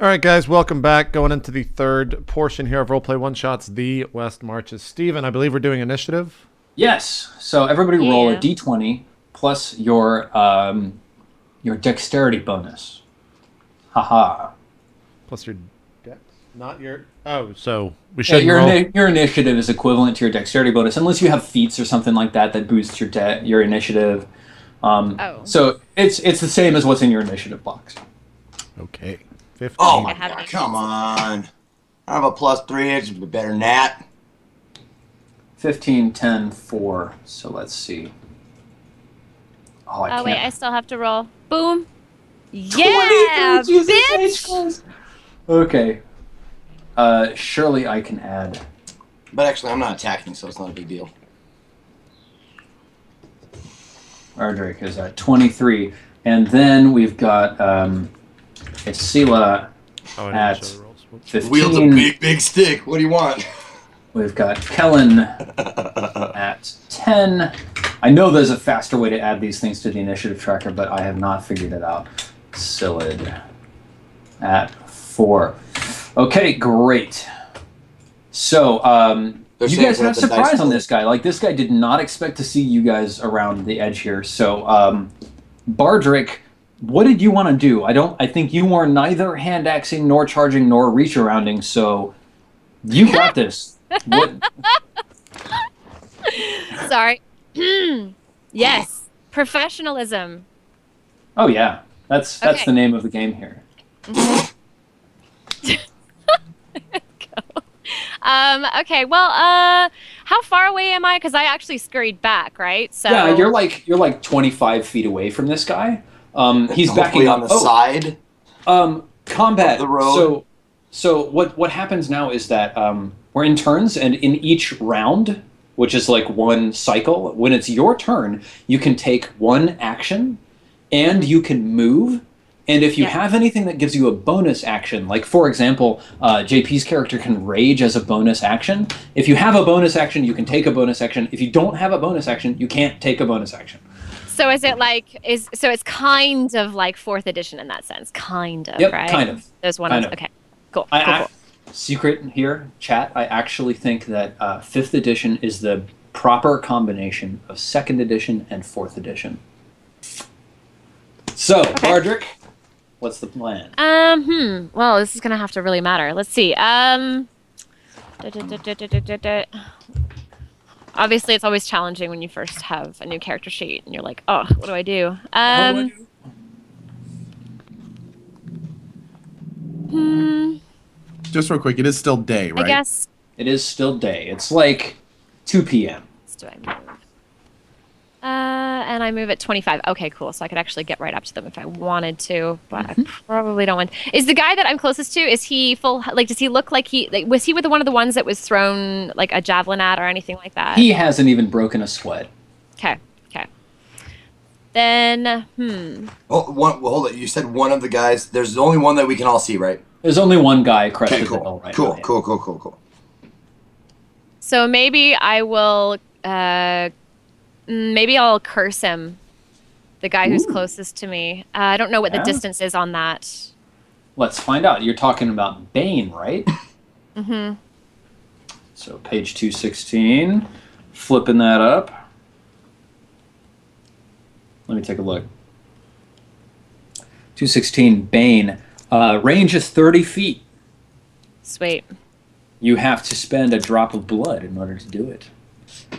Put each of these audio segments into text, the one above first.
All right, guys, welcome back. Going into the third portion here of Roleplay One Shots, The West Marches. Steven, I believe we're doing initiative? Yes. So everybody roll a d20 plus your dexterity bonus. Haha. Plus your dex? Not your... Oh, so we should your initiative is equivalent to your dexterity bonus, unless you have feats or something like that that boosts your initiative. So it's the same as what's in your initiative box. Okay. 15. Oh my god, come on. I have a +3, it should be better than that. 15, 10, 4. So let's see. Oh, Oh, wait, I still have to roll. Boom. Yeah, bitch! Okay. Surely I can add. But actually, I'm not attacking, so it's not a big deal. Ardrick is at 23. And then we've got Sela at 15. Wields a big stick. What do you want? We've got Kellen at 10. I know there's a faster way to add these things to the initiative tracker, but I have not figured it out. Silid at 4. Okay, great. So, you guys had a surprise on this guy. Like, this guy did not expect to see you guys around the edge here. So, Bardrick, what did you want to do? I think you were neither hand-axing, nor charging, nor reach-arounding, so you got this. What? Sorry. Yes. Professionalism. Oh, yeah. That's the name of the game here. Okay, well, how far away am I? Because I actually scurried back, right? So yeah, you're like 25 feet away from this guy. He's backing up on the side. Combat. Of the road. So what happens now is that we're in turns, and in each round, which is like one cycle, when it's your turn, you can take one action, and you can move. And if you have anything that gives you a bonus action, like, for example, JP's character can rage as a bonus action. If you have a bonus action, you can take a bonus action. If you don't have a bonus action, you can't take a bonus action. So is it like, so it's kind of like 4th edition in that sense? Kind of, yep, right? kind of. There's one kind of. Okay, cool. Secret here, chat, I actually think that 5th edition is the proper combination of 2nd edition and 4th edition. So, Bardrick, what's the plan? Well, this is gonna have to really matter. Let's see. Obviously, it's always challenging when you first have a new character sheet, and you're like, oh, what do I do? Just real quick, it is still day, right? I guess. It is still day. It's like 2 p.m. Do I move? And I move at 25. Okay, cool. So I could actually get right up to them if I wanted to, but I probably don't want. Is the guy that I'm closest to, is he full, like, does he look like was he with one of the ones that was thrown, like, a javelin at or anything like that? He hasn't even broken a sweat. Okay, okay. Then, Oh, hold it. You said one of the guys. There's only one that we can all see, right? There's only one guy crested cool. the hill right Cool, now. cool. So maybe I will, maybe I'll curse him, the guy who's closest to me. I don't know what the distance is on that. Let's find out. You're talking about Bane, right? Mm-hmm. So page 216, flipping that up. Let me take a look. 216, Bane. Range is 30 feet. Sweet. You have to spend a drop of blood in order to do it.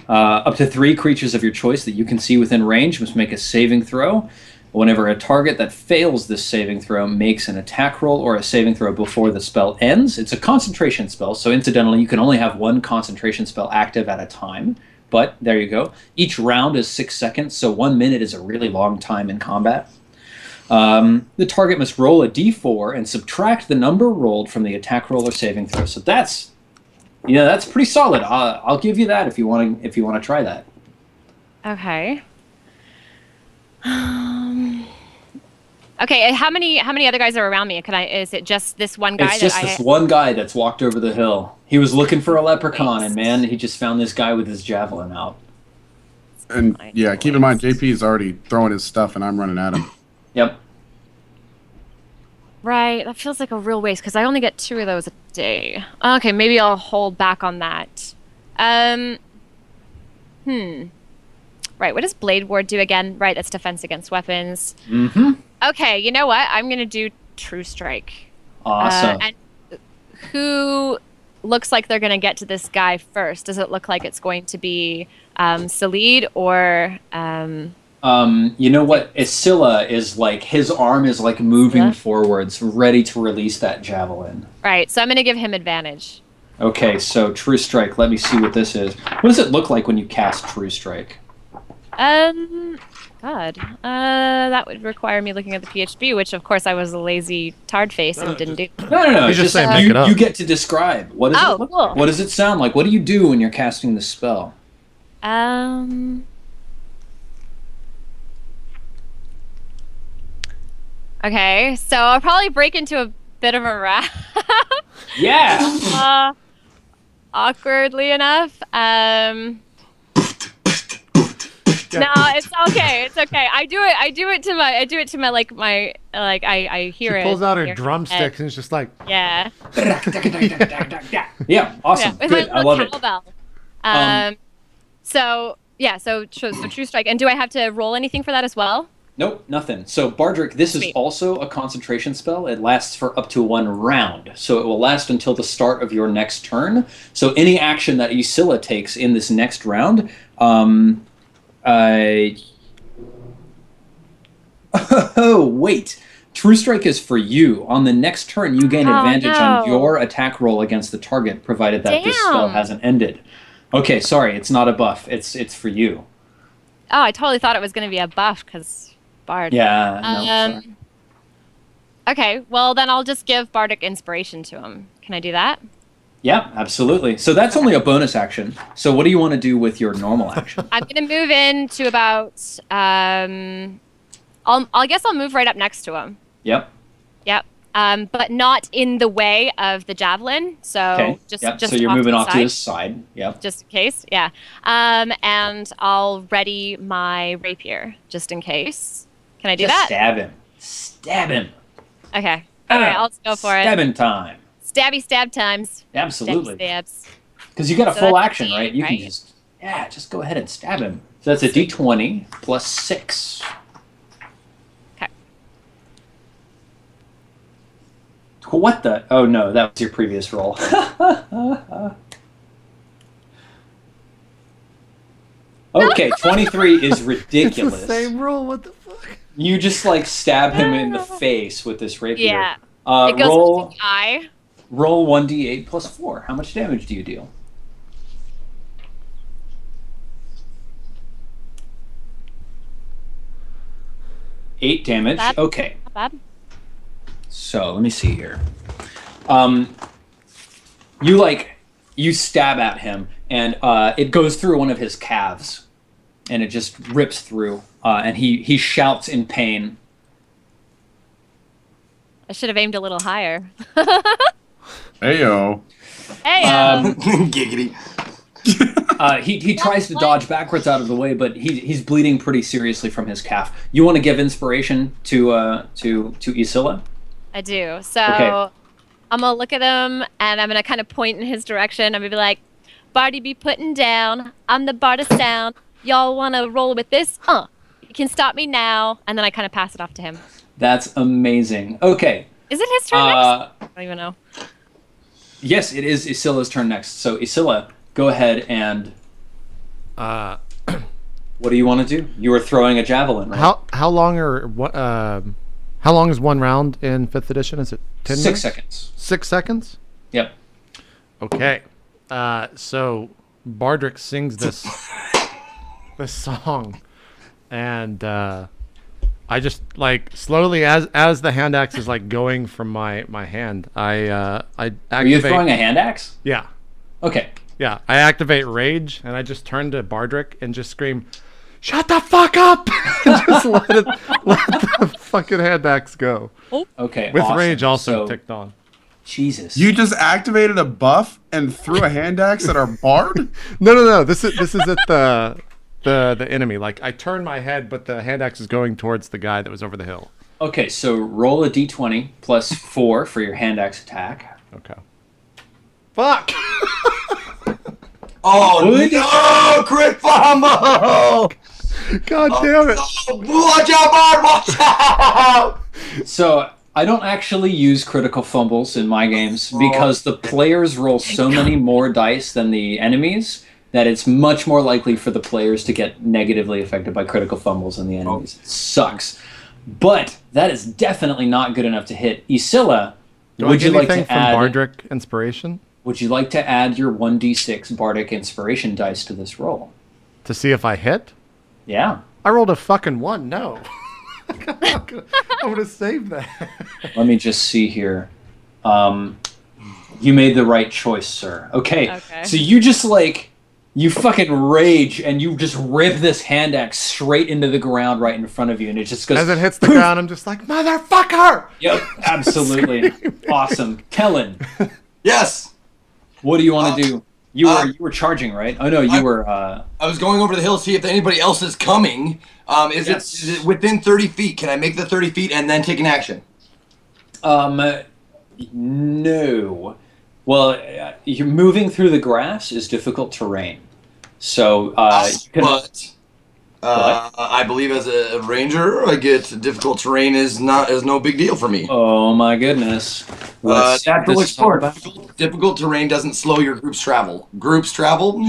Up to 3 creatures of your choice that you can see within range must make a saving throw. Whenever a target that fails this saving throw makes an attack roll or a saving throw before the spell ends, it's a concentration spell, so incidentally you can only have one concentration spell active at a time. But there you go. Each round is 6 seconds, so 1 minute is a really long time in combat. The target must roll a d4 and subtract the number rolled from the attack roll or saving throw. So that's pretty solid. I'll give you that if you want to try that. Okay. Okay. How many other guys are around me? Is it just this one guy? It's just this one guy that's walked over the hill. He was looking for a leprechaun, and man, he just found this guy with his javelin out. And yeah, keep in mind, JP is already throwing his stuff, and I'm running at him. Yep. Right, that feels like a real waste because I only get 2 of those a day. Okay, maybe I'll hold back on that. Right, what does Blade Ward do again? Right, that's defense against weapons. Mm-hmm. Okay, you know what? I'm gonna do True Strike. Awesome. And who looks like they're gonna get to this guy first? Does it look like it's going to be Salid or You know what? Isilla is like, his arm is like moving forwards, ready to release that javelin. Right, so I'm gonna give him advantage. Okay, so True Strike. Let me see what this is. What does it look like when you cast True Strike? God. That would require me looking at the PHP, which of course I was a lazy tard face and didn't do. No. He's just saying make it up. You get to describe. What does it look like? What does it sound like? What do you do when you're casting the spell? Okay, so I'll probably break into a bit of a rap. Yeah. Awkwardly enough. No, it's okay. It's okay. I do it to my I hear it. She pulls out her hear drumsticks and it's just like, yeah. Yeah, awesome. Yeah, with Good. my I love it. cowbell. So True Strike. And do I have to roll anything for that as well? Nope, nothing. So, Bardrick, this is also a concentration spell. It lasts for up to 1 round. So it will last until the start of your next turn. So any action that Isilla takes in this next round, oh, wait. True Strike is for you. On the next turn, you gain advantage on your attack roll against the target, provided that this spell hasn't ended. Okay, sorry, it's not a buff. It's for you. Oh, I totally thought it was going to be a buff because Bard. Yeah, no, sorry. Okay, well then I'll just give Bardic Inspiration to him. Can I do that? Yeah, absolutely. So that's only a bonus action. So what do you want to do with your normal action? I'm going to move in to about... I guess I'll move right up next to him. Yep. Yep. But not in the way of the javelin. So just so you're moving off to his side. Yep. Just in case, yeah. And I'll ready my rapier just in case. Can I do that? Stab him. Stab him. Okay. All right, I'll go for it. Stabbing time. Stabby stab times. Absolutely. Stabs. Because you got a So full that's action, a right? You can just go ahead and stab him. So that's a d20 plus 6. Okay. What the? Oh no, that was your previous roll. Okay, 23 is ridiculous. it's the same roll. What the fuck? You just like stab him in the face with this rapier. Yeah. It goes to the eye. Roll 1d8 plus 4. How much damage do you deal? Eight damage. Not bad. Okay. Not bad. So let me see here. You stab at him, and it goes through one of his calves, and it just rips through, and he shouts in pain. I should have aimed a little higher. Heyo. Hey. Giggity. He tries to dodge backwards out of the way, but he's bleeding pretty seriously from his calf. You want to give inspiration to Isilla? I do. So Okay. I'm gonna look at him and I'm gonna kind of point in his direction. I'm gonna be like, "Barty be putting down. I'm the Bard of Sound. Y'all wanna roll with this? You can stop me now." And then I kind of pass it off to him. That's amazing. Okay. Is it his turn next? I don't even know. Yes, it is Isilla's turn next. So Isilla, go ahead and. What do you want to do? You were throwing a javelin, right? How long are what? How long is one round in 5th edition? Is it 10 6 minutes? seconds. 6 seconds? Yep. Okay. So Bardrick sings this song, and I just like slowly as the hand axe is like going from my hand, I activate. Are you throwing a hand axe? Yeah. Okay. Yeah. I activate rage, and I just turn to Bardrick and just scream, "Shut the fuck up!" and just let the fucking hand axe go. Okay. With awesome. rage also So, ticked on. Jesus. You just activated a buff and threw a hand axe at our bard? No. This is at the enemy. Like I turn my head, but the hand axe is going towards the guy that was over the hill. Okay, so roll a d20 plus 4 for your hand axe attack. Okay. Fuck! Oh, Good. no! Crit fumble! God damn it. Watch out, Bard! Watch out! So I don't actually use critical fumbles in my games because the players roll so many more dice than the enemies that it's much more likely for the players to get negatively affected by critical fumbles than the enemies. It sucks. But that is definitely not good enough to hit. Isilla, would you like to add Bardric Inspiration? Would you like to add your 1d6 Bardic Inspiration dice to this roll? To see if I hit? Yeah. I rolled a fucking 1. No. I would have saved that. Let me just see here. You made the right choice, sir. Okay. So you just you fucking rage and you just rip this hand axe straight into the ground right in front of you, and it just goes. As it hits the ground, I'm just like, motherfucker! Yep, absolutely. Awesome. Kellen. Yes. What do you want to do? You were charging, right? Oh no, you were. I was going over the hill to see if anybody else is coming. Is it within 30 feet? Can I make the 30 feet and then take an action? No. Well, you're moving through the grass is difficult terrain, so I believe as a ranger, I get difficult terrain is no big deal for me. Oh my goodness! Natural explorer. Difficult terrain doesn't slow your group's travel. Group's travel.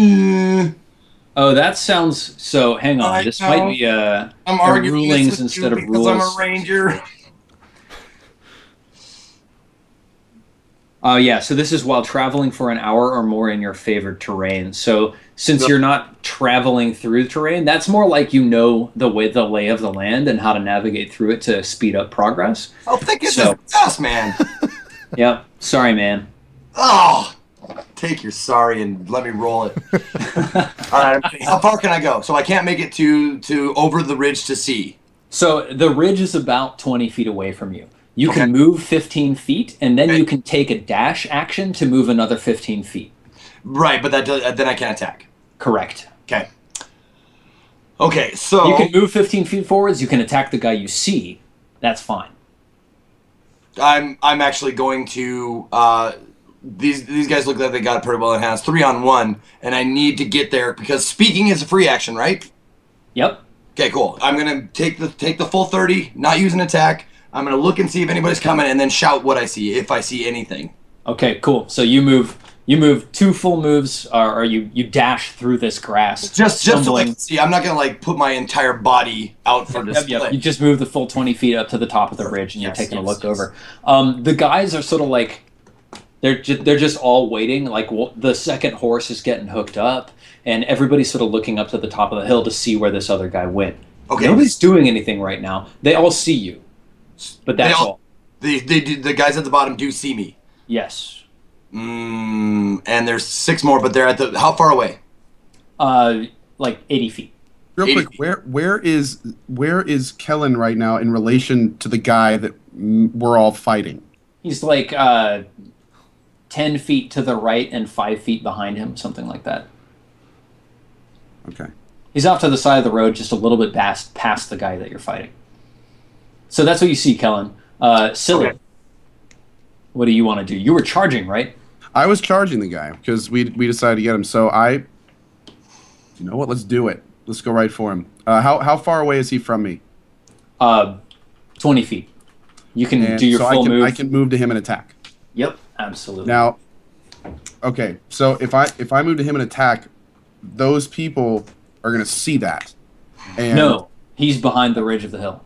Oh, that sounds so. Hang on, this might be I'm arguing rulings instead of rules. I'm a ranger. Yeah, so this is while traveling for an hour or more in your favored terrain. So since you're not traveling through the terrain, that's more like the lay of the land and how to navigate through it to speed up progress. Oh, think it's this ass, man. Yeah, sorry, man. Oh, take your sorry and let me roll it. All right, how far can I go? So I can't make it to over the ridge to sea. So the ridge is about 20 feet away from you. You can move 15 feet, and then you can take a dash action to move another 15 feet. Right, but then I can't attack. Correct. Okay. Okay, so you can move 15 feet forwards. You can attack the guy you see. That's fine. I'm actually going to. These guys look like they got it pretty well in hand. It's 3-on-1, and I need to get there because speaking is a free action, right? Yep. Okay, cool. I'm gonna take the full 30, not use an attack. I'm going to look and see if anybody's coming and then shout what I see, if I see anything. Okay, cool. So you move 2 full moves, or you dash through this grass. Just to see. I'm not going to put my entire body out for display. Yep. You just move the full 20 feet up to the top of the ridge and you're taking a look over. The guys are sort of they're just all waiting. The second horse is getting hooked up and everybody's sort of looking up to the top of the hill to see where this other guy went. Okay. Nobody's doing anything right now. They all see you. But that's all. The guys at the bottom do see me. Yes. And there's 6 more, but they're at how far away? 80 feet. Real quick, where is Kellen right now in relation to the guy that we're all fighting? He's 10 feet to the right and 5 feet behind him, something like that. Okay. He's off to the side of the road, just a little bit past the guy that you're fighting. So that's what you see, Kellen. Silly. Okay. What do you want to do? You were charging, right? I was charging the guy because we decided to get him. So you know what? Let's do it. Let's go right for him. How far away is he from me? 20 feet. You can do your full move. I can move to him and attack. Yep, absolutely. Now, okay. So if I move to him and attack, those people are going to see that. And no, he's behind the ridge of the hill.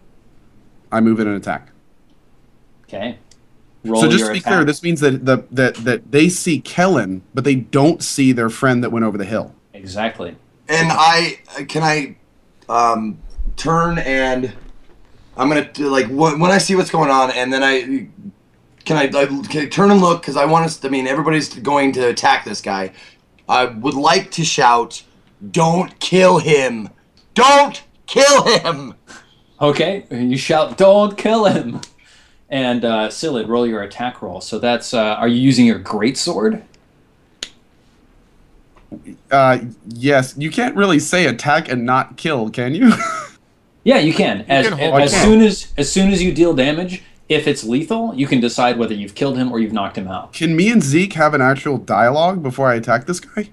I move in and attack. Okay. So just to be clear, this means that they see Kellen, but they don't see their friend that went over the hill. Exactly. And can I turn and I'm gonna when I see what's going on, and then can I turn and look because I want us. I mean, everybody's going to attack this guy. I would like to shout, "Don't kill him! Don't kill him!" Okay, you shout, "Don't kill him!" And Silid, roll your attack roll. So that's, are you using your greatsword? Yes. You can't really say attack and not kill, can you? Yeah, you can. As soon as you deal damage, if it's lethal, you can decide whether you've killed him or you've knocked him out. Can me and Zeke have an actual dialogue before I attack this guy?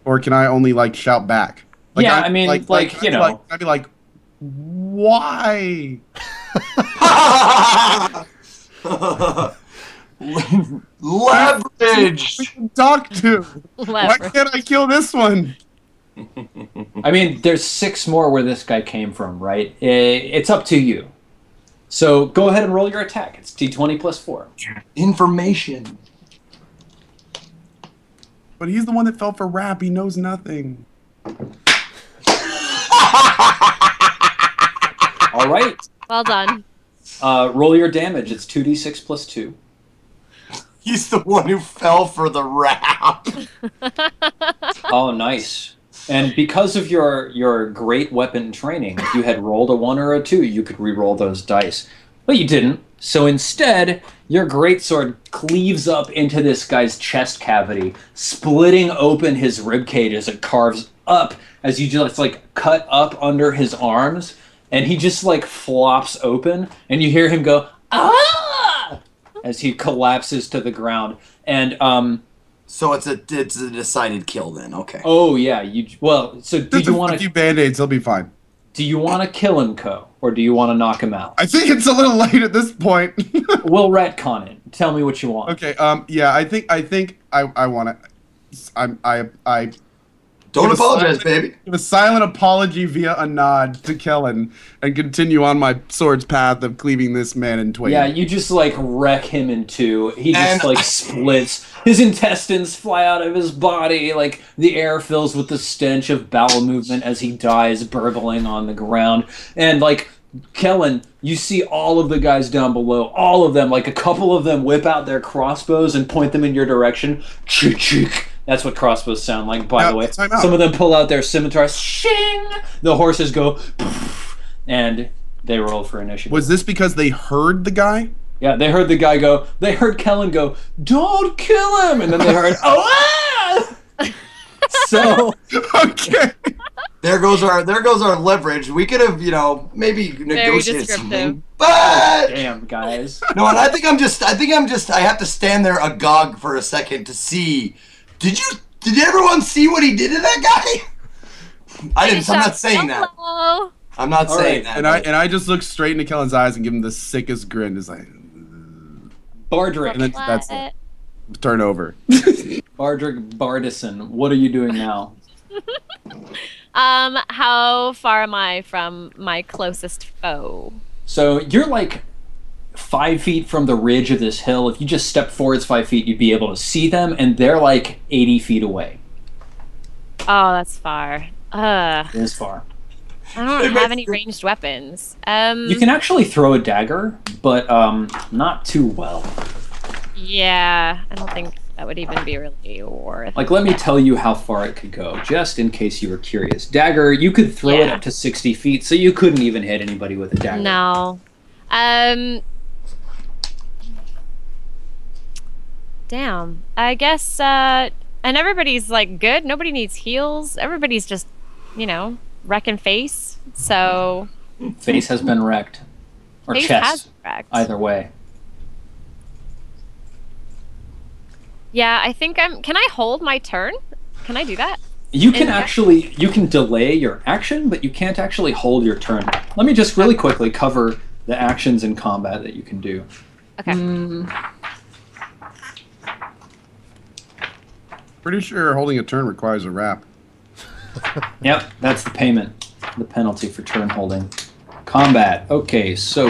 Or can I only, like, shout back? Like, yeah, I mean, you know. I'd be like, why? Leverage! Talk to. Why can't I kill this one? I mean, there's 6 more where this guy came from, right? It's up to you. So go ahead and roll your attack. It's D20 plus 4. Information. But he's the one that fell for rap. He knows nothing. All right. Well done. Roll your damage. It's 2d6 plus 2. He's the one who fell for the rap. Oh, nice. And because of your great weapon training, if you had rolled a 1 or a 2, you could re-roll those dice. But you didn't. So instead, your greatsword cleaves up into this guy's chest cavity, splitting open his ribcage as it carves up, as you just, like, cut up under his arms, and he just, like, flops open, and you hear him go, ah! As he collapses to the ground. And, So it's a decided kill then. Okay. oh yeah, so do you want a few to band-aids, he'll be fine. do you want to kill him, Ko, or do you want to knock him out? I think it's a little late at this point. We'll retcon it. Tell me what you want. Okay, yeah, I think I want to. I Don't give apologize, baby. give a silent apology via a nod to Kellen and continue on my sword's path of cleaving this man in twain. Yeah, you just like wreck him in 2. He just And like splits. His intestines fly out of his body. Like the air fills with the stench of bowel movement as he dies, burbling on the ground. And like Kellen, you see all of the guys down below, all of them, like a couple of them whip out their crossbows and point them in your direction. Chik. That's what crossbows sound like, by the way. time out. Some of them pull out their scimitars. Shing! The horses go, poof, and they roll for initiative. Was this because they heard the guy? Yeah, they heard the guy go, they heard Kellen go, don't kill him! And then they heard, oh, ah! So, Okay. There goes our leverage. We could have, maybe negotiated descriptive. something. But damn, guys. no, and I think I have to stand there agog for a second to see. Did everyone see what he did to that guy? I didn't. I'm not saying that. Hello. I'm not saying right. that. And I just look straight into Kellen's eyes and give him the sickest grin. It's like, Bardrick. and then that's it. Turn over. Bardrick Bardison, what are you doing now? How far am I from my closest foe? So you're like 5 feet from the ridge of this hill. If you just step forwards 5 feet, you'd be able to see them, and they're like 80 feet away. Oh, that's far. It is far. I don't have any ranged weapons. You can actually throw a dagger, but not too well. Yeah, I don't think that would even be really worth. Like, let me tell you how far it could go, just in case you were curious. Dagger, you could throw it up to 60 feet, so you couldn't even hit anybody with a dagger. No. Damn. I guess, and everybody's, like, good. Nobody needs heals. Everybody's just, wrecking face. So... Face has been wrecked. Or Face chest. has been wrecked. Either way. Yeah, I think Can I hold my turn? Can I do that? You can actually, you can delay your action, but you can't actually hold your turn. Let me just really quickly cover the actions in combat that you can do. Okay. Pretty sure holding a turn requires a wrap. Yep, that's the payment, the penalty for turn holding. Combat. Okay, so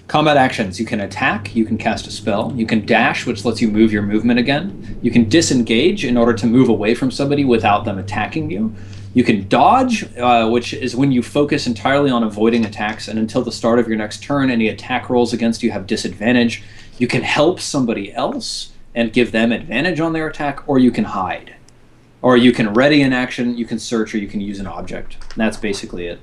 combat actions. You can attack, you can cast a spell, you can dash, which lets you move your movement again. You can disengage in order to move away from somebody without them attacking you. You can dodge, which is when you focus entirely on avoiding attacks, and until the start of your next turn, any attack rolls against you have disadvantage. You can help somebody else and give them advantage on their attack, or you can hide. Or you can ready an action, you can search, or you can use an object. And that's basically it.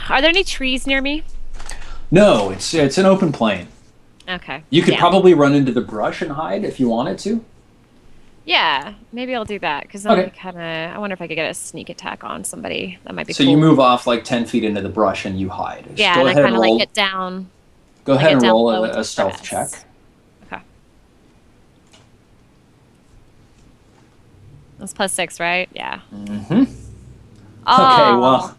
Are there any trees near me? No, it's an open plain. Okay. You could probably run into the brush and hide if you wanted to. Yeah, maybe I'll do that because then I wonder if I could get a sneak attack on somebody. That might be So cool. you move off like 10 feet into the brush and you hide. Yeah, Go and I ahead kind of roll. like get down. Go ahead and down roll low with a the stealth press. check. Okay. That's +6, right? Yeah. Mm-hmm. Oh. Okay, well,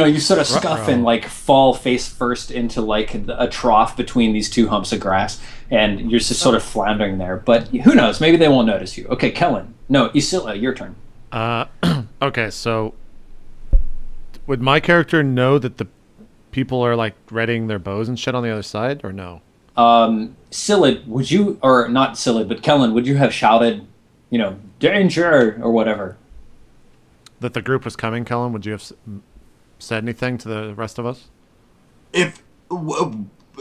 you sort of scuff and like fall face first into like a trough between these two humps of grass, and you're just sort of floundering there. But who knows? Maybe they won't notice you. Okay, Kellen. No, Isilla, your turn. Okay, so would my character know that the people are like readying their bows and shit on the other side, or no? Sillid, would you, or not Sillid, but Kellen, would you have shouted, danger or whatever? That the group was coming, Kellen? Would you have said anything to the rest of us?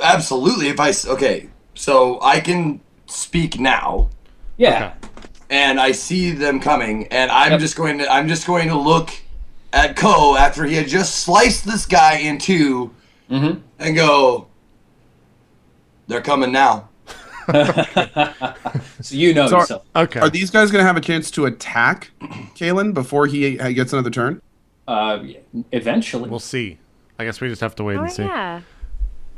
Absolutely. Okay, so I can speak now. Yeah. Okay. And I see them coming, and I'm just going to look at Ko after he had just sliced this guy in two, and go, they're coming now. So yourself. Okay. Are these guys going to have a chance to attack Kalen before he gets another turn? Eventually. We'll see. I guess we just have to wait and see. Yeah.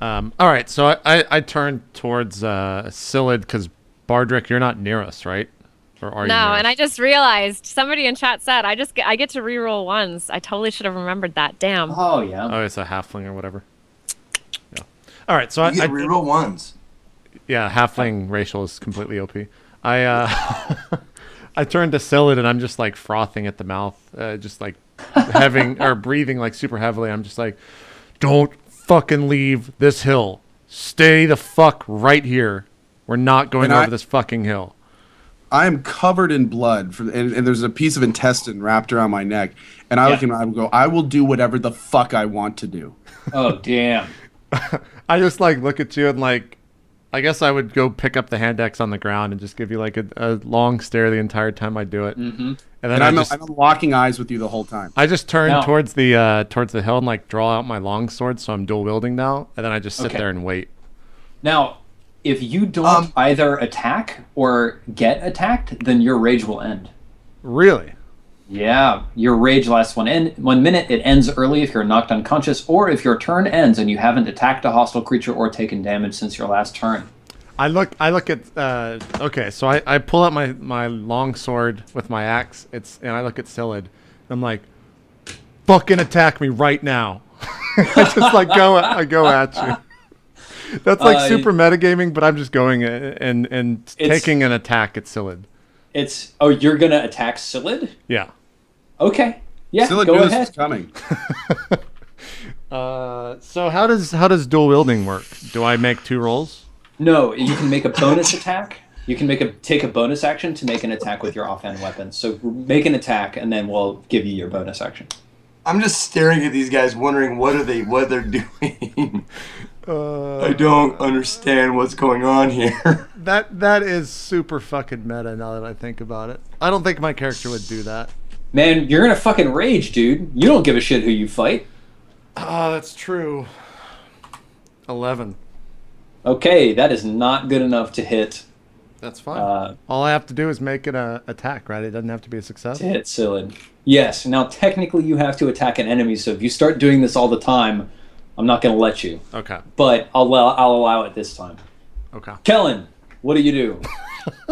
All right, so I turn towards Sillid because Bardrick, you're not near us, right? Or are you? No, near and us? I just realized somebody in chat said I get to reroll ones. I totally should have remembered that. Damn. Oh, yeah. Oh, it's a halfling or whatever. Yeah. All right, so You get reroll ones. Yeah, halfling racial is completely OP. I turned to Sillid and I'm just like frothing at the mouth, just like breathing like super heavily. I'm just like, don't fucking leave this hill. Stay the fuck right here. We're not going over this fucking hill. I am covered in blood, and there's a piece of intestine wrapped around my neck. And I look at him and I will go, I will do whatever the fuck I want to do. Oh, damn. I just like look at you and like, I guess I would go pick up the hand axe on the ground and just give you like a long stare the entire time I do it. Mm-hmm. And then I'm locking eyes with you the whole time. I just turn towards the hill and like draw out my long sword, so I'm dual wielding now. And then I just sit there and wait. Now, if you don't either attack or get attacked, then your rage will end. Really? Yeah, your rage lasts 1 minute. It ends early if you're knocked unconscious, or if your turn ends and you haven't attacked a hostile creature or taken damage since your last turn. I look at okay, so I pull out my long sword with my axe. And I look at Sillid. I'm like, fucking attack me right now. I just like I go at you. That's like super metagaming, but I'm just going and taking an attack at Sillid. You're gonna attack Sillid? Yeah. Okay. Yeah. Sillid go knew ahead. this was coming. So how does dual wielding work? Do I make 2 rolls? No, you can make a bonus attack. You can take a bonus action to make an attack with your offhand weapon. So make an attack, and then we'll give you your bonus action. I'm just staring at these guys, wondering what they're doing. I don't understand what's going on here. That is super fucking meta now that I think about it. I don't think my character would do that. Man, you're in a fucking rage, dude. You don't give a shit who you fight. Oh, that's true. 11. Okay, that is not good enough to hit. That's fine. All I have to do is make it an attack, right? It doesn't have to be a success. To hit Sillid. Yes. Now, technically, you have to attack an enemy, so if you start doing this all the time, I'm not going to let you. Okay. But I'll allow it this time. Okay. Kellen, what do? You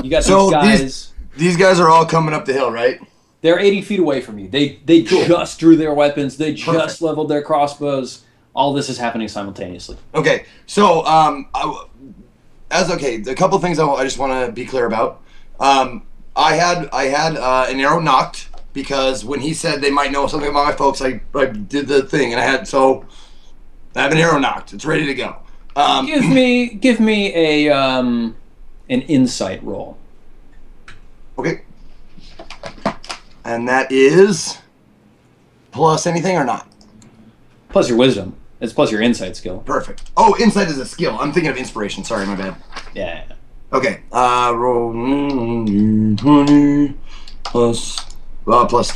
got So these guys. These guys are all coming up the hill, right? They're 80 feet away from you. They just drew their weapons. They just leveled their crossbows. All this is happening simultaneously. Okay. So, a couple things I just want to be clear about. I had an arrow knocked because when he said they might know something about my folks, I did the thing, and I have an arrow knocked. It's ready to go. Give me an insight roll. Okay. And that is plus anything or not? Plus your wisdom. It's plus your insight skill. Perfect. Oh, insight is a skill. I'm thinking of inspiration. Sorry, my bad. Yeah. Okay. Roll 20 plus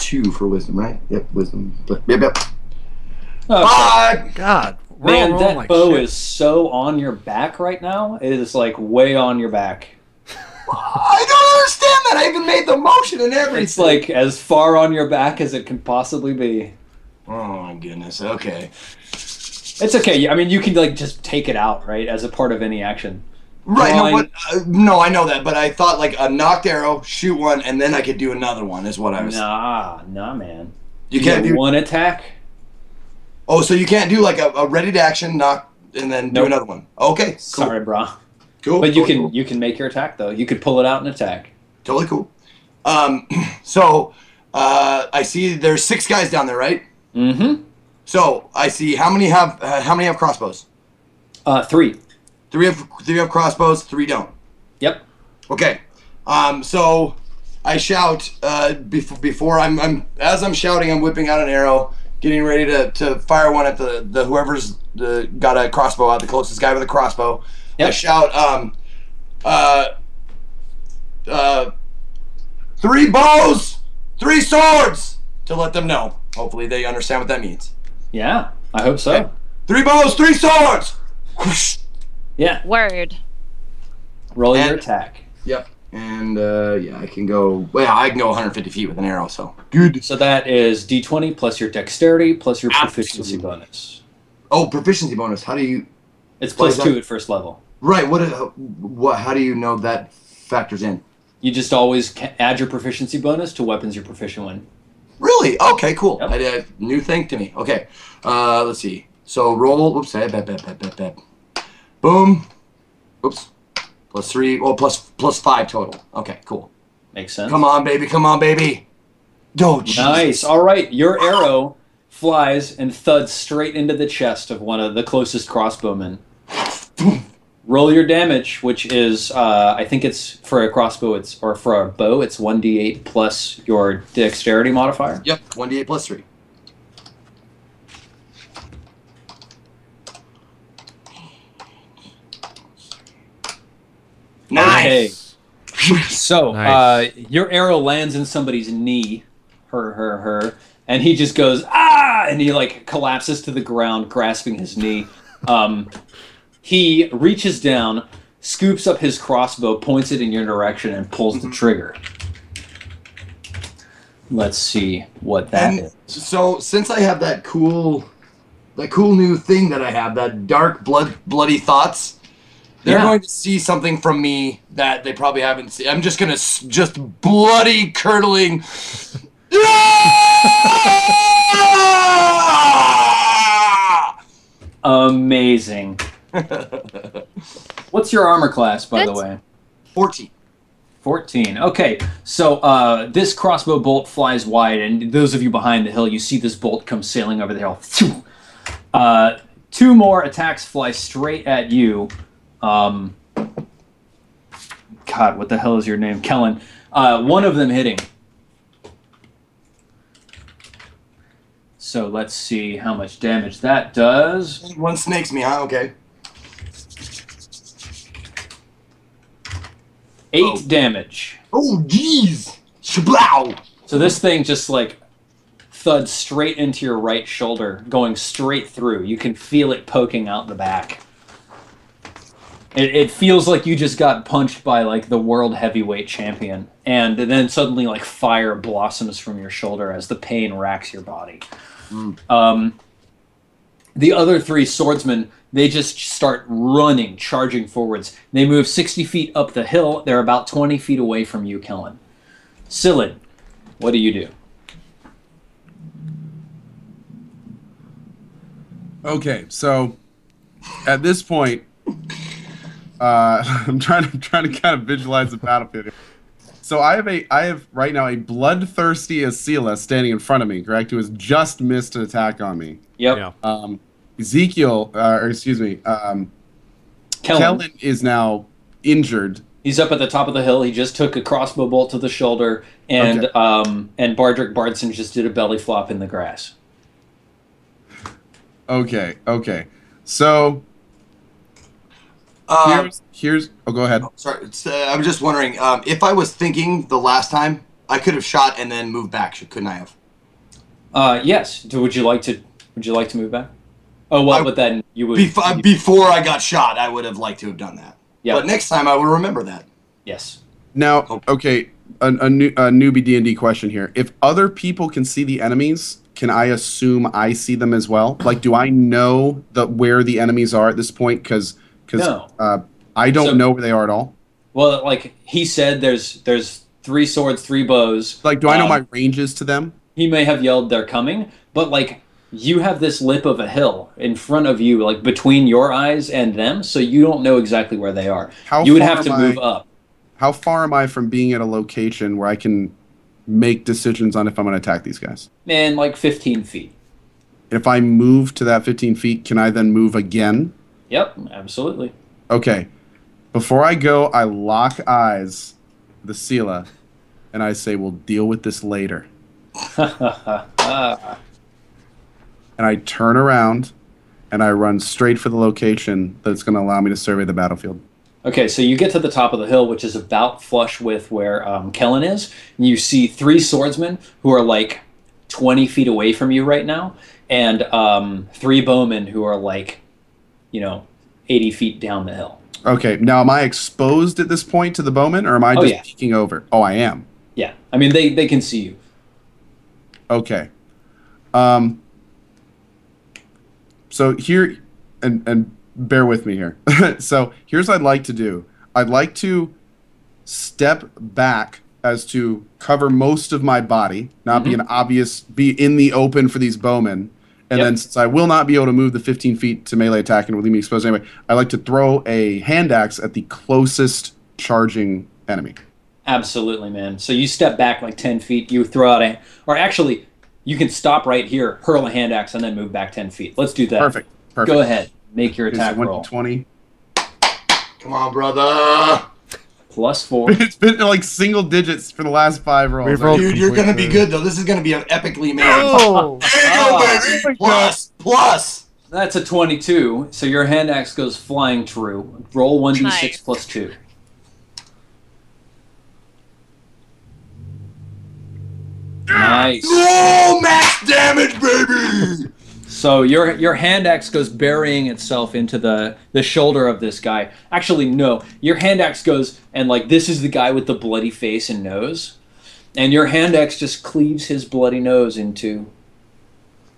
2 for wisdom, right? Yep, wisdom. Yep. Okay. 5. God. Man, that like bow shit. is so on your back right now. It is like way on your back. I don't understand man. I even made the motion and everything. It's like as far on your back as it can possibly be. Oh my goodness. Okay. It's okay. I mean, you can like just take it out, right, as a part of any action. Right. No, but, no, I know that, but I thought like a knocked arrow, shoot one, and then I could do another one. Is what I was. Nah, man. You can't do one attack. Oh, so you can't do like a ready to action knock and then do another one. Okay. Cool. Sorry, bro. Cool. But you can make your attack though. You could pull it out and attack. Totally cool. So I see there's 6 guys down there, right? Mm-hmm. So I see how many have crossbows? 3. 3 have crossbows, 3 don't. Yep. Okay. So I shout before as I'm shouting, I'm whipping out an arrow, getting ready to fire one at the whoever's got a crossbow out, the closest guy with a crossbow. Yep. I shout 3 bows, 3 swords to let them know. Hopefully they understand what that means. Yeah, I hope so. Okay. 3 bows, 3 swords. Yeah. Word. Roll your attack. Yep. And yeah, I can go 150 feet with an arrow, so good. So that is D20 plus your dexterity plus your proficiency bonus. Oh, proficiency bonus. How do you? It's plus 2 at first level. Right. What? How do you know that factors in? You just always add your proficiency bonus to weapons you're proficient in. Really? Okay, cool. Yep. I did a new thing to me. Okay. Let's see. So roll. Oops. Bet. Boom. Oops. Plus 3. Oh, plus 5 total. Okay, cool. Makes sense. Come on, baby. Come on, baby. Oh, Jesus. Nice. All right. Your arrow flies and thuds straight into the chest of one of the closest crossbowmen. Roll your damage, which is, I think it's for a crossbow, or for a bow, it's 1d8 plus your dexterity modifier. Yep, 1d8 plus 3. Nice. Okay. So, Nice. Your arrow lands in somebody's knee, her, and he just goes, ah! And he, like, collapses to the ground, grasping his knee. He reaches down, scoops up his crossbow, points it in your direction, and pulls the trigger. Let's see what that is. So, since I have that cool new thing that I have, that dark bloody thoughts, they're going to see something from me that they probably haven't seen. I'm just gonna just bloody curdling. Amazing. What's your armor class, by the way? 14. 14. Okay, so this crossbow bolt flies wide, and those of you behind the hill, you see this bolt come sailing over the hill. 2 more attacks fly straight at you. God, what the hell is your name? Kellen. One of them hitting. So let's see how much damage that does. One snakes me, huh? Okay. 8 damage. Oh, jeez. Shablow. So this thing just like thuds straight into your right shoulder, going straight through. You can feel it poking out the back. It feels like you just got punched by like the world heavyweight champion, and then suddenly like fire blossoms from your shoulder as the pain racks your body. The other 3 swordsmen, they just start running, charging forwards. They move 60 feet up the hill. They're about 20 feet away from you, Kellen. Scyllid, what do you do? Okay, so at this point, I'm trying to kind of visualize the battlefield here. So I have right now a bloodthirsty Asila standing in front of me, correct? Who has just missed an attack on me. Yep. Yeah. Ezekiel, Kellen is now injured. He's up at the top of the hill. He just took a crossbow bolt to the shoulder, and and Bardrick Bardson just did a belly flop in the grass. Okay. So here's. Oh, go ahead. Sorry, I was just wondering if I was thinking the last time, I could have shot and then moved back. Couldn't I have? Yes. Would you like to move back? Oh, what would then you would before I got shot? I would have liked to have done that. Yeah. But next time I will remember that. Yes. Now, okay. newbie D&D question here. If other people can see the enemies, can I assume I see them as well? Like, do I know where the enemies are at this point? Because No. I don't know where they are at all. Well, like he said, there's 3 swords, 3 bows. Like, do I know my ranges to them? He may have yelled they're coming, but like you have this lip of a hill in front of you, like between your eyes and them, so you don't know exactly where they are. You would have to move up. How far am I from being at a location where I can make decisions on if I'm going to attack these guys? Man, like 15 feet. If I move to that 15 feet, can I then move again? Yep, absolutely. Okay. Before I go, I lock eyes with the Sela, and I say, we'll deal with this later. And I turn around, and I run straight for the location that's going to allow me to survey the battlefield. Okay, so you get to the top of the hill, which is about flush with where Kellen is, and you see 3 swordsmen who are like 20 feet away from you right now, and 3 bowmen who are like, 80 feet down the hill. Okay, now am I exposed at this point to the bowmen, or am I just peeking over? Oh, I am. Yeah, I mean, they can see you. Okay. So here, and bear with me here. So here's what I'd like to do. I'd like to step back as to cover most of my body, not be in the open for these bowmen. And then since I will not be able to move the 15 feet to melee attack and will leave me exposed anyway, I'd like to throw a hand axe at the closest charging enemy. Absolutely, man. So you step back like 10 feet, you throw out or actually, you can stop right here, hurl a hand axe, and then move back 10 feet. Let's do that. Perfect. Go ahead. Make your attack roll. 20. Come on, brother. +4. It's been like single digits for the last 5 rolls. Dude, you're going to be good, though. This is going to be an epically amazing. Oh! There you go, baby. Plus. That's a 22, so your hand axe goes flying true. Roll 1d6 Nice. +2. Nice. Oh, max damage, baby. So your hand axe goes burying itself into the shoulder of this guy. Actually, no. Your hand axe goes, and like this is the guy with the bloody face and nose. And your hand axe just cleaves his bloody nose into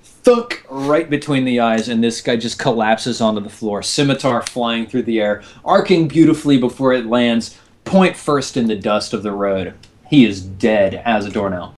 thunk right between the eyes, and this guy just collapses onto the floor. Scimitar flying through the air, arcing beautifully before it lands, point first in the dust of the road. He is dead as a doornail.